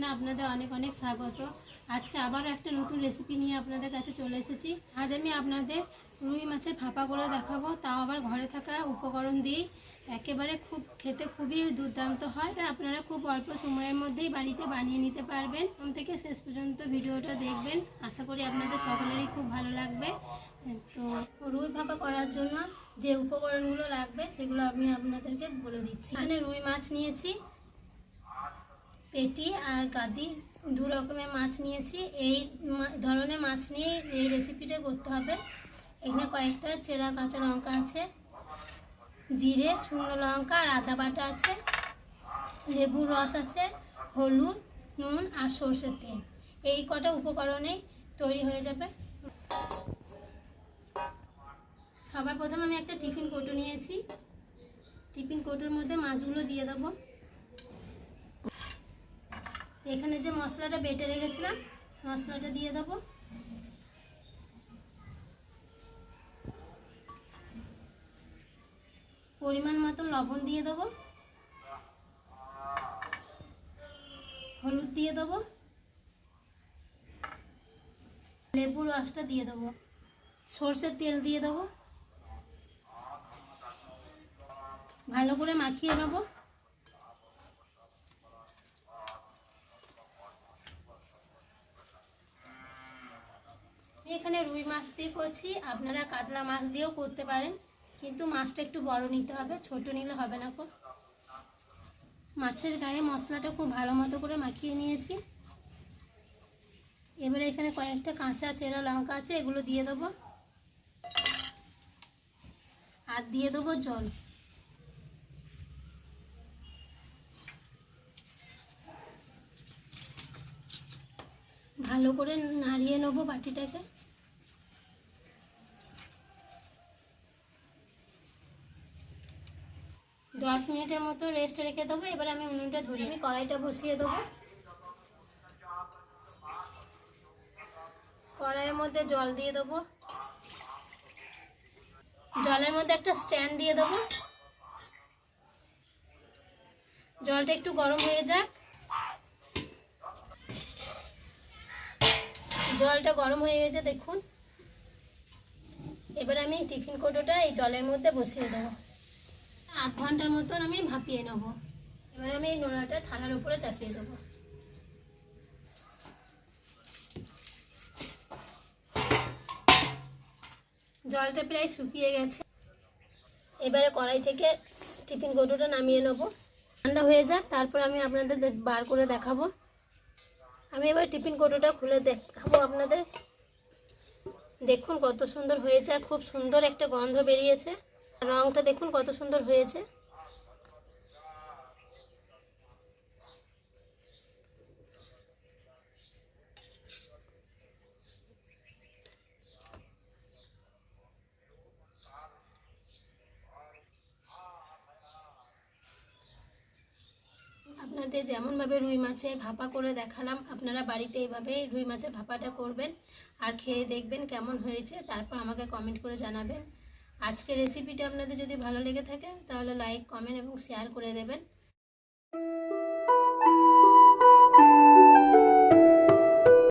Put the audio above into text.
কিচেনে আপনাদের অনেক অনেক স্বাগত। আজকে আবারও একটা নতুন রেসিপি নিয়ে আপনাদের কাছে চলে এসেছি। আজ আমি আপনাদের রুই মাছের ভাপা করে দেখাবো, তাও আবার ঘরে থাকা উপকরণ দিয়ে। একেবারে খেতে খুবই দুর্দান্ত হয়। আপনারা খুব অল্প সময়ের মধ্যেই বাড়িতে বানিয়ে নিতে পারবেন। প্রথম থেকে শেষ পর্যন্ত ভিডিওটা দেখবেন, আশা করি আপনাদের সকলেরই খুব ভালো লাগবে। তো রুই ভাপা করার জন্য যে উপকরণগুলো লাগবে সেগুলো আমি আপনাদেরকে বলে দিচ্ছি। এখানে রুই মাছ নিয়েছি, পেটি আর গাদি, দু রকমের মাছ নিয়েছি। এই ধরনের মাছ নিয়ে এই রেসিপিটা করতে হবে। এখানে কয়েকটা চেরা কাঁচা লঙ্কা আছে, জিরে, শুকনো লঙ্কা আর আদা বাটা আছে, লেবুর রস আছে, হলুদ, নুন আর সরষের তেল। এই কটা উপকরণেই তৈরি হয়ে যাবে। সবার প্রথমে আমি একটা টিফিন কৌটো নিয়েছি। টিফিন কৌটোর মধ্যে মাছগুলো দিয়ে দেবো। এখানে যে মশলাটা বেটে রেখেছিলাম, মশলাটা দিয়ে দেবো। পরিমাণ মতো লবণ দিয়ে দেবো, হলুদ দিয়ে দেবো, লেবুর রসটা দিয়ে দেবো, সরষের তেল দিয়ে দেবো। ভালো করে মাখিয়ে নেবো। এখানে রুই মাছ দিয়ে করছি, আপনারা কাতলা মাছ দিয়েও করতে পারেন, কিন্তু মাছটা একটু বড় নিতে হবে, ছোট নিলে হবে না। মাছের গায়ে মশলাটা খুব ভালো মতো করে মাখিয়ে নিয়েছি। এবারে এখানে কয়েকটা কাঁচা চেরা লঙ্কা আছে, এগুলো দিয়ে দেবো আর দিয়ে দেবো জল। ভালো করে নাড়িয়ে নেবো বাটিটাকে। দশ মিনিটের মতো রেস্ট রেখে দেবো। এবার আমি উনুনটা ধরিয়ে আমি কড়াইটা বসিয়ে দেবো। কড়াইয়ের মধ্যে জল দিয়ে দেবো। জলের মধ্যে একটা স্ট্যান্ড দিয়ে দেবো। জলটা একটু গরম হয়ে যাক। জলটা গরম হয়ে গেছে দেখুন। এবার আমি টিফিন কৌটোটা এই জলের মধ্যে বসিয়ে দেবো। আধ ঘন্টার মতন আমি ভাপিয়ে নেব। এবার আমি এই নোড়াটা থালার উপরে চাপিয়ে দেবো। জলটা প্রায় শুকিয়ে গেছে। এবারে কড়াই থেকে টিফিন কৌটোটা নামিয়ে নেব। ঠান্ডা হয়ে যাক, তারপর আমি আপনাদের বার করে দেখাবো। আমি এবার টিফিন কৌটোটা খুলে দেখাবো আপনাদের। দেখুন কত সুন্দর হয়েছে, আর খুব সুন্দর একটা গন্ধ বেরিয়েছে। রংটা দেখুন কত সুন্দর হয়েছে। আপনাদের যেমনভাবে রুই মাছের ভাপা করে দেখালাম, আপনারা বাড়িতে এইভাবে রুই মাছের ভাপাটা করবেন আর খেয়ে দেখবেন কেমন হয়েছে। তারপর আমাকে কমেন্ট করে জানাবেন। আজকের রেসিপিটা আপনাদের যদি ভালো লেগে থাকে তাহলে লাইক, কমেন্ট এবং শেয়ার করে দেবেন।